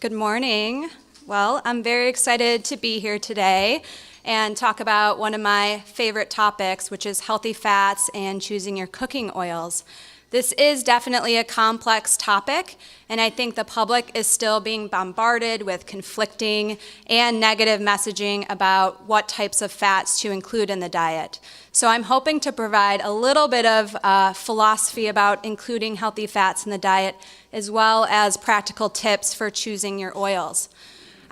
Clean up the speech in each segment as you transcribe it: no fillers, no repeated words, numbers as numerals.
Good morning. Well, I'm very excited to be here today and talk about one of my favorite topics, which is healthy fats and choosing your cooking oils. This is definitely a complex topic, and I think the public is still being bombarded with conflicting and negative messaging about what types of fats to include in the diet. So I'm hoping to provide a little bit of philosophy about including healthy fats in the diet, as well as practical tips for choosing your oils.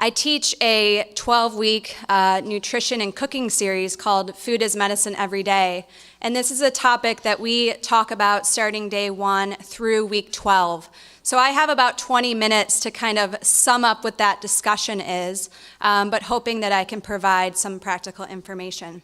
I teach a 12-week nutrition and cooking series called Food is Medicine Every Day, and this is a topic that we talk about starting day 1 through week 12. So I have about 20 minutes to kind of sum up what that discussion is, but hoping that I can provide some practical information.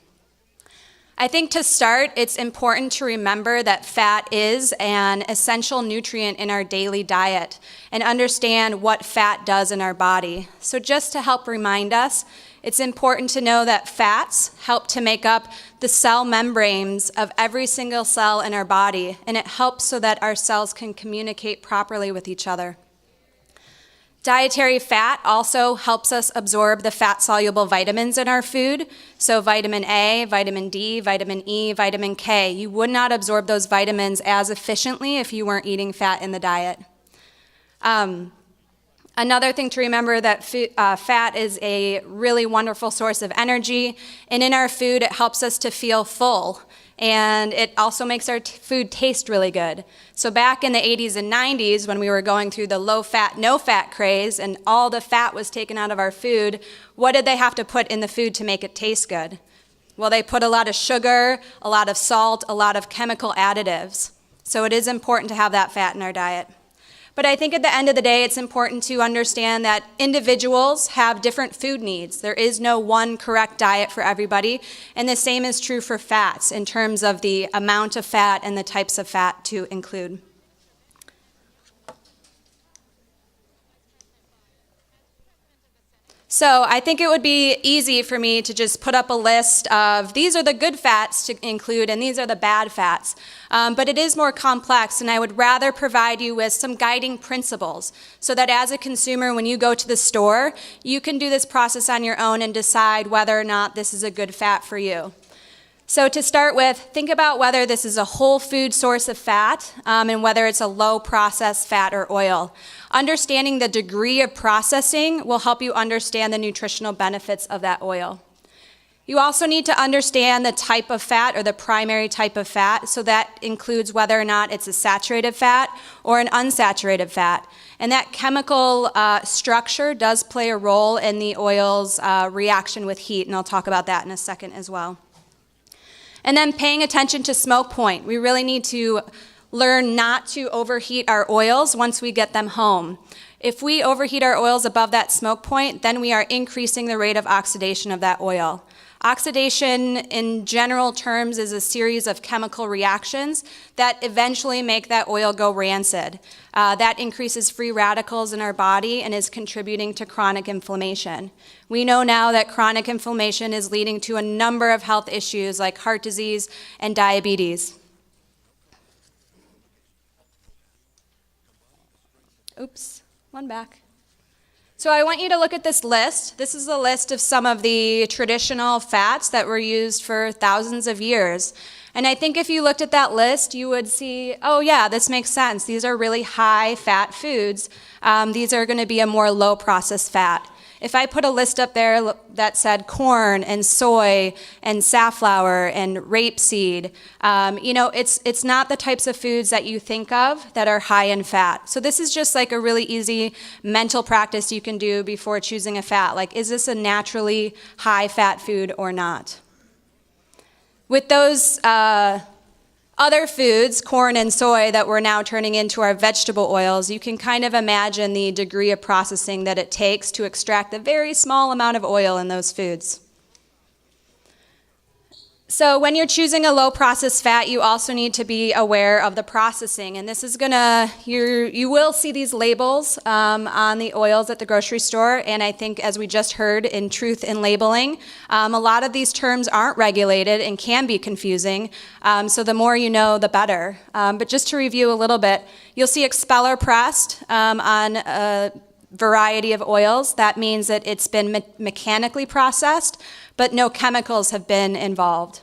I think to start, it's important to remember that fat is an essential nutrient in our daily diet and understand what fat does in our body. So just to help remind us, it's important to know that fats help to make up the cell membranes of every single cell in our body, and it helps so that our cells can communicate properly with each other. Dietary fat also helps us absorb the fat-soluble vitamins in our food. So vitamin A, vitamin D, vitamin E, vitamin K. You would not absorb those vitamins as efficiently if you weren't eating fat in the diet. Another thing to remember that fat is a really wonderful source of energy, and in our food it helps us to feel full, and it also makes our food taste really good. So back in the 80s and 90s, when we were going through the low-fat, no-fat craze and all the fat was taken out of our food, what did they have to put in the food to make it taste good? Well, they put a lot of sugar, a lot of salt, a lot of chemical additives. So it is important to have that fat in our diet. But I think at the end of the day, it's important to understand that individuals have different food needs. There is no one correct diet for everybody, and the same is true for fats in terms of the amount of fat and the types of fat to include. So I think it would be easy for me to just put up a list of these are the good fats to include and these are the bad fats. But it is more complex, and I would rather provide you with some guiding principles so that as a consumer, when you go to the store, you can do this process on your own and decide whether or not this is a good fat for you. So to start with, think about whether this is a whole food source of fat and whether it's a low processed fat or oil. Understanding the degree of processing will help you understand the nutritional benefits of that oil. You also need to understand the type of fat or the primary type of fat, so that includes whether or not it's a saturated fat or an unsaturated fat. And that chemical structure does play a role in the oil's reaction with heat, and I'll talk about that in a second as well. And then paying attention to smoke point. We really need to learn not to overheat our oils once we get them home. If we overheat our oils above that smoke point, then we are increasing the rate of oxidation of that oil. Oxidation, in general terms, is a series of chemical reactions that eventually make that oil go rancid. That increases free radicals in our body and is contributing to chronic inflammation. We know now that chronic inflammation is leading to a number of health issues like heart disease and diabetes. Oops, one back. So I want you to look at this list. This is a list of some of the traditional fats that were used for thousands of years. And I think if you looked at that list, you would see, oh yeah, this makes sense. These are really high fat foods. These are going to be a more low processed fat. If I put a list up there that said corn and soy and safflower and rapeseed, it's not the types of foods that you think of that are high in fat. So this is just like a really easy mental practice you can do before choosing a fat. Like, is this a naturally high fat food or not? With those other foods, corn and soy, that we're now turning into our vegetable oils, you can kind of imagine the degree of processing that it takes to extract a very small amount of oil in those foods. So when you're choosing a low processed fat, you also need to be aware of the processing. And this is you will see these labels on the oils at the grocery store. And I think, as we just heard in Truth in Labeling, a lot of these terms aren't regulated and can be confusing. So the more you know, the better. But just to review a little bit, you'll see expeller pressed on variety of oils. That means that it's been mechanically processed, but no chemicals have been involved.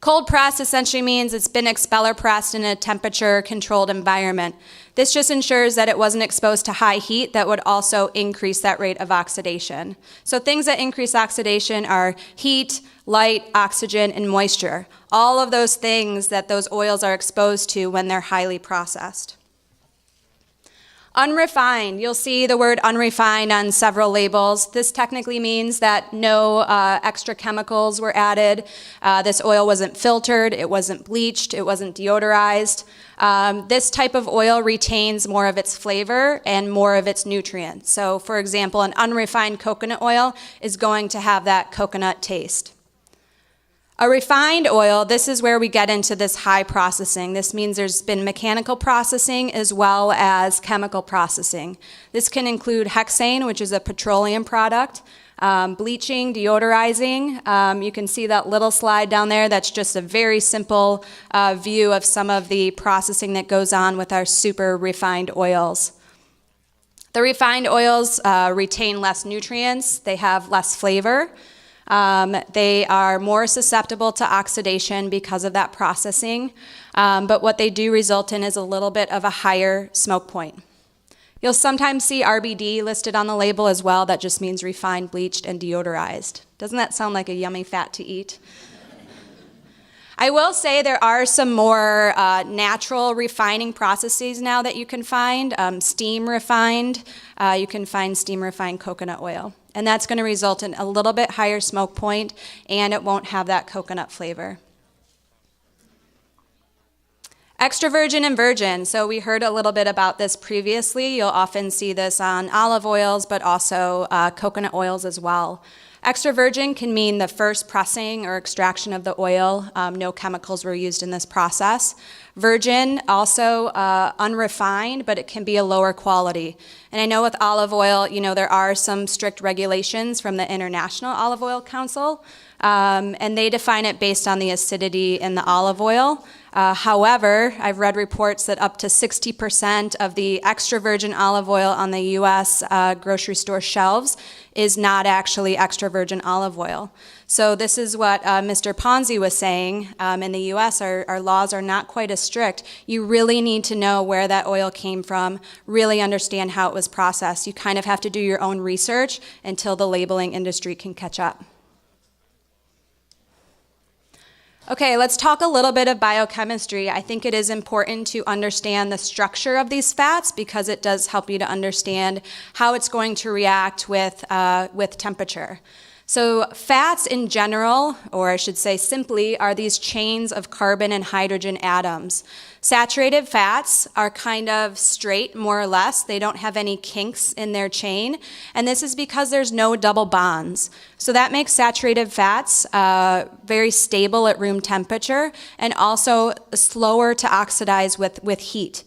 Cold press essentially means it's been expeller pressed in a temperature-controlled environment. This just ensures that it wasn't exposed to high heat that would also increase that rate of oxidation. So things that increase oxidation are heat, light, oxygen, and moisture. All of those things that those oils are exposed to when they're highly processed. Unrefined, you'll see the word unrefined on several labels. This technically means that no extra chemicals were added. This oil wasn't filtered, it wasn't bleached, it wasn't deodorized. This type of oil retains more of its flavor and more of its nutrients. So for example, an unrefined coconut oil is going to have that coconut taste. A refined oil, this is where we get into this high processing. This means there's been mechanical processing as well as chemical processing. This can include hexane, which is a petroleum product, bleaching, deodorizing. You can see that little slide down there. That's just a very simple view of some of the processing that goes on with our super refined oils. The refined oils retain less nutrients. They have less flavor. They are more susceptible to oxidation because of that processing, but what they do result in is a little bit of a higher smoke point. You'll sometimes see RBD listed on the label as well. That just means refined, bleached, and deodorized. Doesn't that sound like a yummy fat to eat? I will say there are some more natural refining processes now that you can find. Steam refined, you can find steam refined coconut oil. And that's going to result in a little bit higher smoke point, and it won't have that coconut flavor. Extra virgin and virgin. So we heard a little bit about this previously. You'll often see this on olive oils, but also coconut oils as well. Extra virgin can mean the first pressing or extraction of the oil. No chemicals were used in this process. Virgin, also unrefined, but it can be a lower quality. And I know with olive oil, there are some strict regulations from the International Olive Oil Council, and they define it based on the acidity in the olive oil. However, I've read reports that up to 60% of the extra virgin olive oil on the U.S. Grocery store shelves is not actually extra virgin olive oil. So this is what Mr. Ponzi was saying. In the U.S., our laws are not quite as strict. You really need to know where that oil came from, really understand how it was processed. You kind of have to do your own research until the labeling industry can catch up. Okay, let's talk a little bit of biochemistry. I think it is important to understand the structure of these fats because it does help you to understand how it's going to react with temperature. So fats in general, or I should say simply, are these chains of carbon and hydrogen atoms. Saturated fats are kind of straight, more or less. They don't have any kinks in their chain, and this is because there's no double bonds. So that makes saturated fats very stable at room temperature and also slower to oxidize with heat.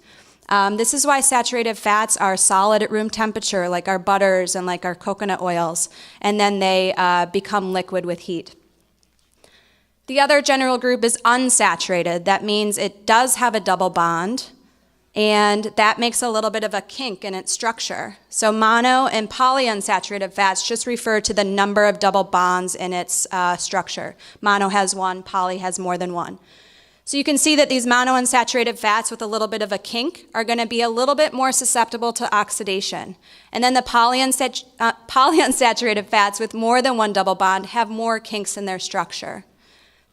This is why saturated fats are solid at room temperature, like our butters and like our coconut oils, and then they become liquid with heat. The other general group is unsaturated. That means it does have a double bond, and that makes a little bit of a kink in its structure. So mono and polyunsaturated fats just refer to the number of double bonds in its structure. Mono has one, poly has more than one. So you can see that these monounsaturated fats with a little bit of a kink are going to be a little bit more susceptible to oxidation. And then the polyunsaturated fats with more than one double bond have more kinks in their structure.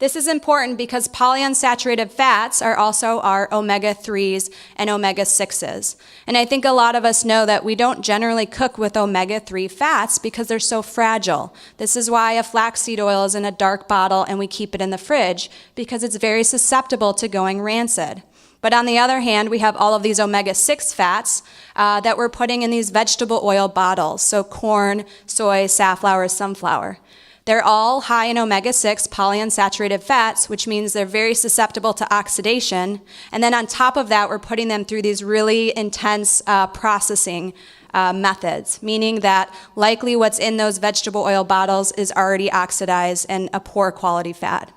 This is important because polyunsaturated fats are also our omega-3s and omega-6s. And I think a lot of us know that we don't generally cook with omega-3 fats because they're so fragile. This is why a flaxseed oil is in a dark bottle and we keep it in the fridge because it's very susceptible to going rancid. But on the other hand, we have all of these omega-6 fats that we're putting in these vegetable oil bottles, so corn, soy, safflower, sunflower. They're all high in omega-6 polyunsaturated fats, which means they're very susceptible to oxidation. And then on top of that, we're putting them through these really intense processing methods, meaning that likely what's in those vegetable oil bottles is already oxidized and a poor quality fat.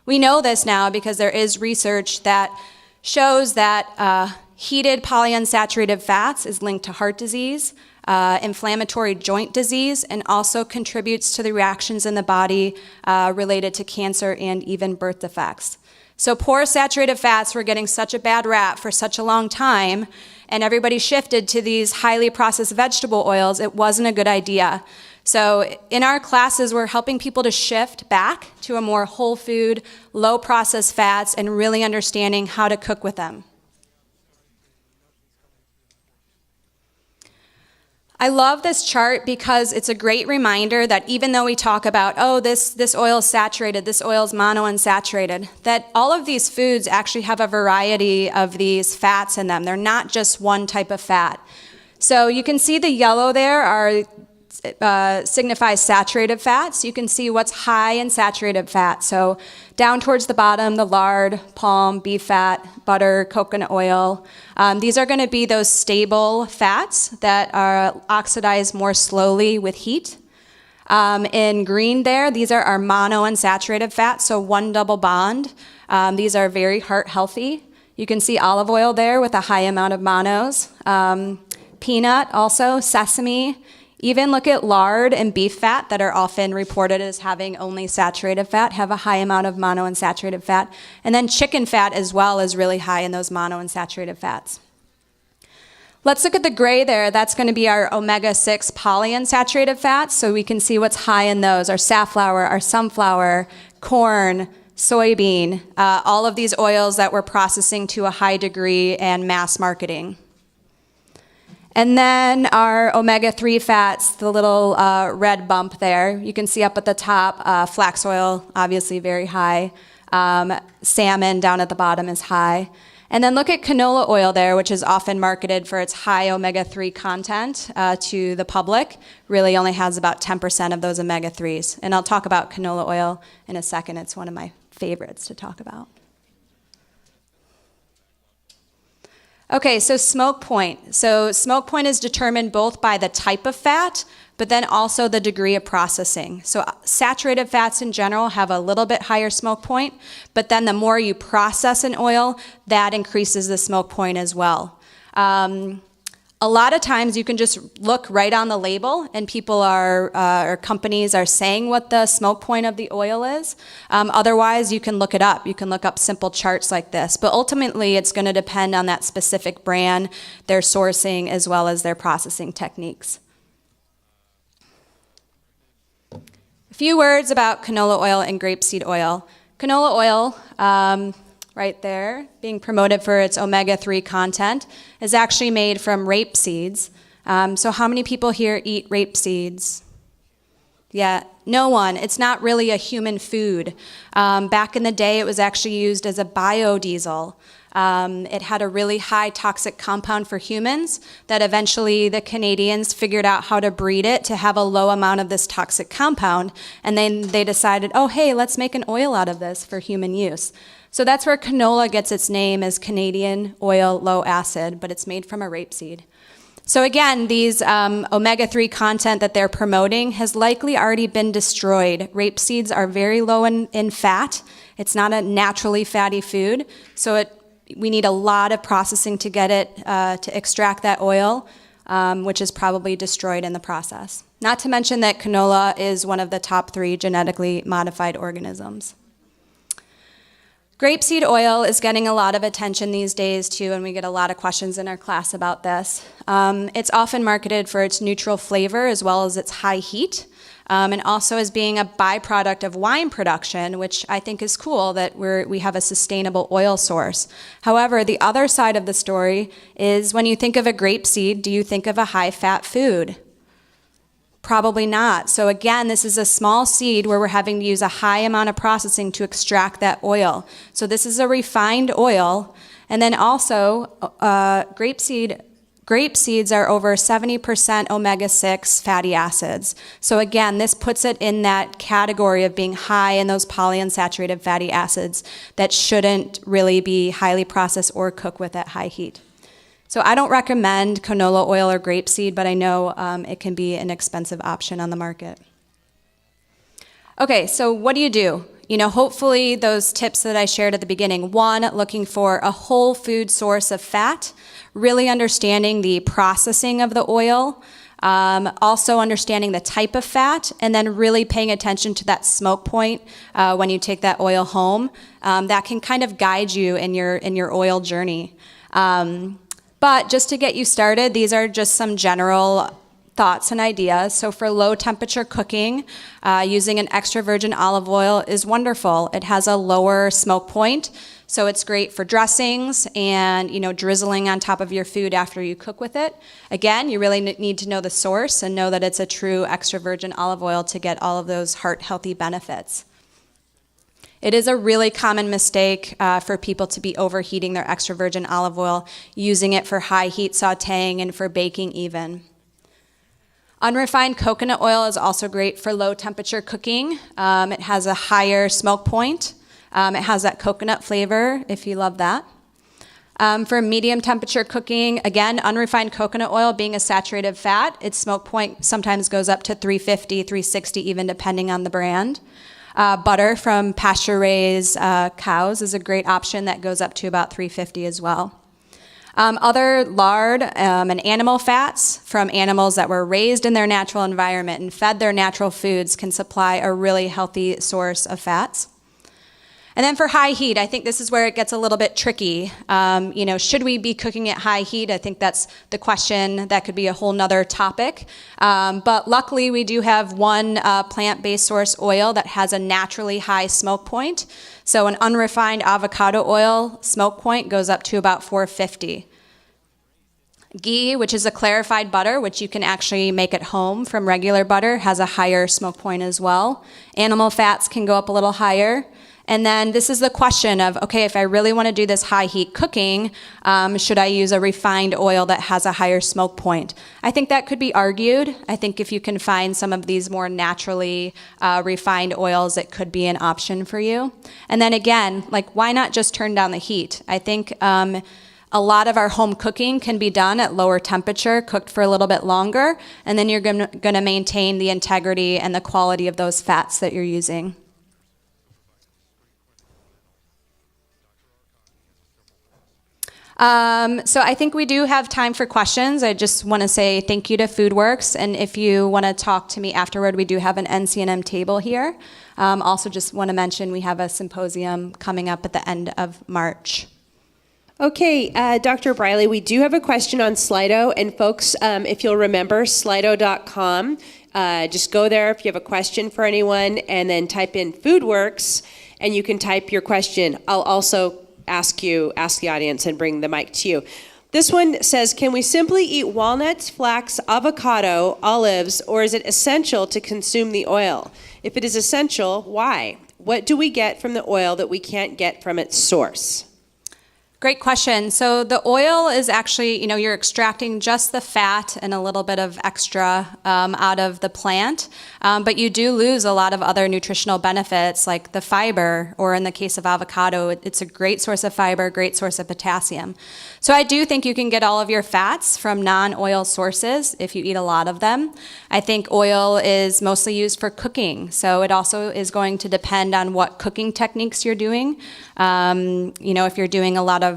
We know this now because there is research that shows that Heated polyunsaturated fats is linked to heart disease, inflammatory joint disease, and also contributes to the reactions in the body related to cancer and even birth defects. So poor saturated fats were getting such a bad rap for such a long time, and everybody shifted to these highly processed vegetable oils. It wasn't a good idea. So in our classes, we're helping people to shift back to a more whole food, low processed fats, and really understanding how to cook with them. I love this chart because it's a great reminder that even though we talk about, oh, this oil is saturated, this oil is monounsaturated, that all of these foods actually have a variety of these fats in them. They're not just one type of fat. So you can see the yellow there signifies saturated fats. You can see what's high in saturated fat. So down towards the bottom, the lard, palm, beef fat, butter, coconut oil. These are going to be those stable fats that are oxidized more slowly with heat. In green there, these are our monounsaturated fats, so one double bond. These are very heart healthy. You can see olive oil there with a high amount of monos. Peanut also, sesame. Even look at lard and beef fat that are often reported as having only saturated fat, have a high amount of monounsaturated fat. And then chicken fat as well is really high in those monounsaturated fats. Let's look at the gray there. That's going to be our omega-6 polyunsaturated fats, so we can see what's high in those. Our safflower, our sunflower, corn, soybean, all of these oils that we're processing to a high degree and mass marketing. And then our omega-3 fats, the little red bump there. You can see up at the top, flax oil, obviously very high. Salmon down at the bottom is high. And then look at canola oil there, which is often marketed for its high omega-3 content to the public. Really only has about 10% of those omega-3s. And I'll talk about canola oil in a second. It's one of my favorites to talk about. Okay, so smoke point. So smoke point is determined both by the type of fat, but then also the degree of processing. So saturated fats in general have a little bit higher smoke point, but then the more you process an oil, that increases the smoke point as well. A lot of times you can just look right on the label and people or companies are saying what the smoke point of the oil is. Otherwise, you can look it up. You can look up simple charts like this. But ultimately, it's going to depend on that specific brand, their sourcing, as well as their processing techniques. A few words about canola oil and grapeseed oil. Canola oil, right there, being promoted for its omega-3 content, is actually made from rape seeds. So how many people here eat rape seeds? Yeah, no one. It's not really a human food. Back in the day, it was actually used as a biodiesel. It had a really high toxic compound for humans that eventually the Canadians figured out how to breed it to have a low amount of this toxic compound. And then they decided, oh, hey, let's make an oil out of this for human use. So that's where canola gets its name as Canadian oil low acid, but it's made from a rapeseed. So again, these omega-3 content that they're promoting has likely already been destroyed. Rapeseeds are very low in fat. It's not a naturally fatty food, so we need a lot of processing to get it to extract that oil, which is probably destroyed in the process. Not to mention that canola is one of the top 3 genetically modified organisms. Grapeseed oil is getting a lot of attention these days too, and we get a lot of questions in our class about this. It's often marketed for its neutral flavor as well as its high heat, and also as being a byproduct of wine production, which I think is cool that we have a sustainable oil source. However, the other side of the story is when you think of a grapeseed, do you think of a high-fat food? Probably not. So again, this is a small seed where we're having to use a high amount of processing to extract that oil. So this is a refined oil. And then also, grape seeds are over 70% omega-6 fatty acids. So again, this puts it in that category of being high in those polyunsaturated fatty acids that shouldn't really be highly processed or cooked with at high heat. So I don't recommend canola oil or grapeseed, but I know it can be an expensive option on the market. Okay, so what do? Hopefully those tips that I shared at the beginning, one, looking for a whole food source of fat, really understanding the processing of the oil, also understanding the type of fat, and then really paying attention to that smoke point when you take that oil home. That can kind of guide you in your oil journey. But just to get you started, these are just some general thoughts and ideas. So for low temperature cooking, using an extra virgin olive oil is wonderful. It has a lower smoke point, so it's great for dressings and drizzling on top of your food after you cook with it. Again, you really need to know the source and know that it's a true extra virgin olive oil to get all of those heart healthy benefits. It is a really common mistake for people to be overheating their extra virgin olive oil, using it for high heat sautéing and for baking even. Unrefined coconut oil is also great for low temperature cooking. It has a higher smoke point. It has that coconut flavor, if you love that. For medium temperature cooking, again, unrefined coconut oil being a saturated fat, its smoke point sometimes goes up to 350, 360 even, depending on the brand. Butter from pasture-raised cows is a great option that goes up to about 350 as well. Other lard and animal fats from animals that were raised in their natural environment and fed their natural foods can supply a really healthy source of fats. And then for high heat, I think this is where it gets a little bit tricky. Should we be cooking at high heat? I think that's the question. That could be a whole nother topic. But luckily, we do have one plant-based source oil that has a naturally high smoke point. So an unrefined avocado oil smoke point goes up to about 450. Ghee, which is a clarified butter, which you can actually make at home from regular butter, has a higher smoke point as well. Animal fats can go up a little higher. And then this is the question of, okay, if I really want to do this high heat cooking, should I use a refined oil that has a higher smoke point? I think that could be argued. I think if you can find some of these more naturally refined oils, it could be an option for you. And then again, why not just turn down the heat? I think a lot of our home cooking can be done at lower temperature, cooked for a little bit longer, and then you're going to maintain the integrity and the quality of those fats that you're using. So I think we do have time for questions. I just want to say thank you to FoodWorx, and if you want to talk to me afterward, we do have an NCNM table here. Also just want to mention we have a symposium coming up at the end of March. Okay, Dr. Briley, we do have a question on Slido, and folks, if you'll remember, slido.com, just go there if you have a question for anyone, and then type in FoodWorx, and you can type your question. I'll also ask the audience and bring the mic to you. This one says, can we simply eat walnuts, flax, avocado, olives, or is it essential to consume the oil? If it is essential, why? What do we get from the oil that we can't get from its source? Great question. So the oil is actually, you're extracting just the fat and a little bit of extra out of the plant, but you do lose a lot of other nutritional benefits like the fiber, or in the case of avocado, it's a great source of fiber, great source of potassium. So I do think you can get all of your fats from non-oil sources if you eat a lot of them. I think oil is mostly used for cooking, so it also is going to depend on what cooking techniques you're doing. If you're doing a lot of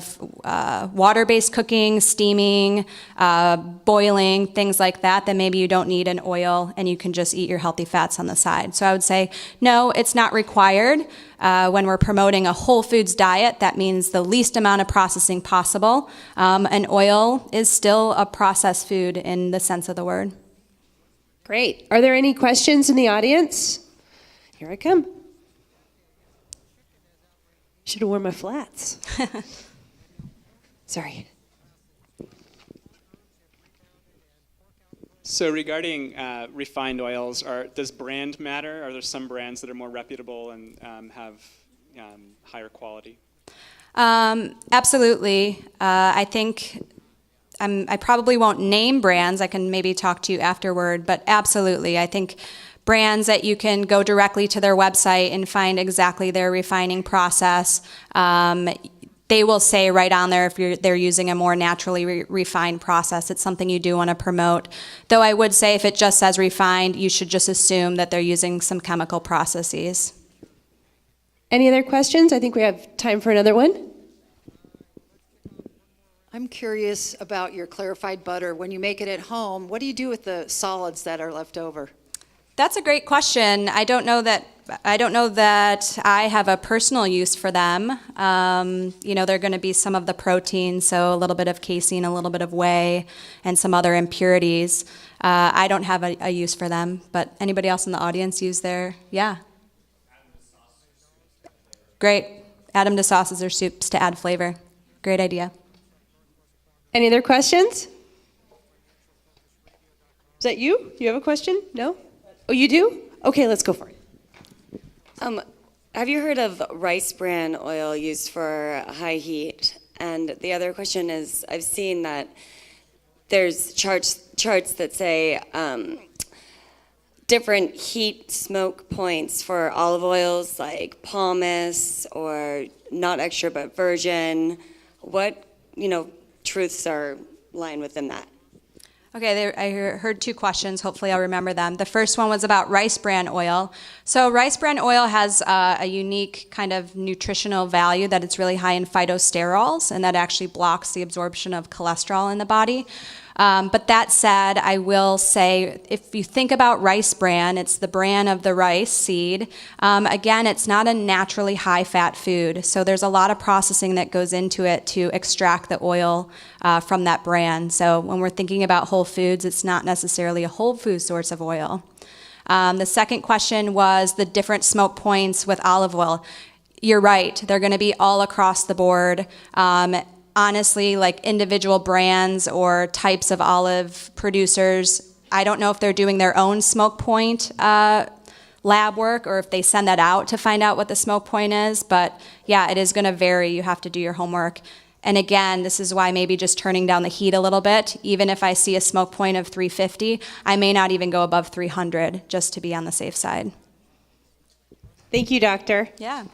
water-based cooking, steaming, boiling, things like that, then maybe you don't need an oil and you can just eat your healthy fats on the side. So I would say, no, it's not required. When we're promoting a whole foods diet, that means the least amount of processing possible. And oil is still a processed food in the sense of the word. Great. Are there any questions in the audience? Here I come. Should have worn my flats. Sorry. So regarding refined oils, does brand matter? Are there some brands that are more reputable and have higher quality? Absolutely. I think I probably won't name brands. I can maybe talk to you afterward, but absolutely. I think brands that you can go directly to their website and find exactly their refining process. They will say right on there if they're using a more naturally refined process. It's something you do want to promote. Though I would say if it just says refined, you should just assume that they're using some chemical processes. Any other questions? I think we have time for another one. I'm curious about your clarified butter. When you make it at home, what do you do with the solids that are left over? That's a great question. I don't know that I have a personal use for them. They're going to be some of the protein, so a little bit of casein, a little bit of whey, and some other impurities. I don't have a use for them, but anybody else in the audience use their? Yeah. Great. Add them to sauces or soups to add flavor. Great idea. Any other questions? Is that you? You have a question? No? Oh, you do? Okay, let's go for it. Have you heard of rice bran oil used for high heat? And the other question is, I've seen that there's charts that say different heat smoke points for olive oils, like palmist or not extra but virgin. What truths are lying within that? Okay, I heard two questions. Hopefully I'll remember them. The first one was about rice bran oil. So rice bran oil has a unique kind of nutritional value that it's really high in phytosterols, and that actually blocks the absorption of cholesterol in the body. But that said, I will say, if you think about rice bran, it's the bran of the rice seed. Again, it's not a naturally high-fat food, so there's a lot of processing that goes into it to extract the oil from that bran. So when we're thinking about whole foods, it's not necessarily a whole food source of oil. The second question was the different smoke points with olive oil. You're right, they're going to be all across the board. Honestly, like individual brands or types of olive producers, I don't know if they're doing their own smoke point lab work or if they send that out to find out what the smoke point is. But yeah, it is going to vary. You have to do your homework. And again, this is why maybe just turning down the heat a little bit. Even if I see a smoke point of 350, I may not even go above 300 just to be on the safe side. Thank you, Doctor. Yeah.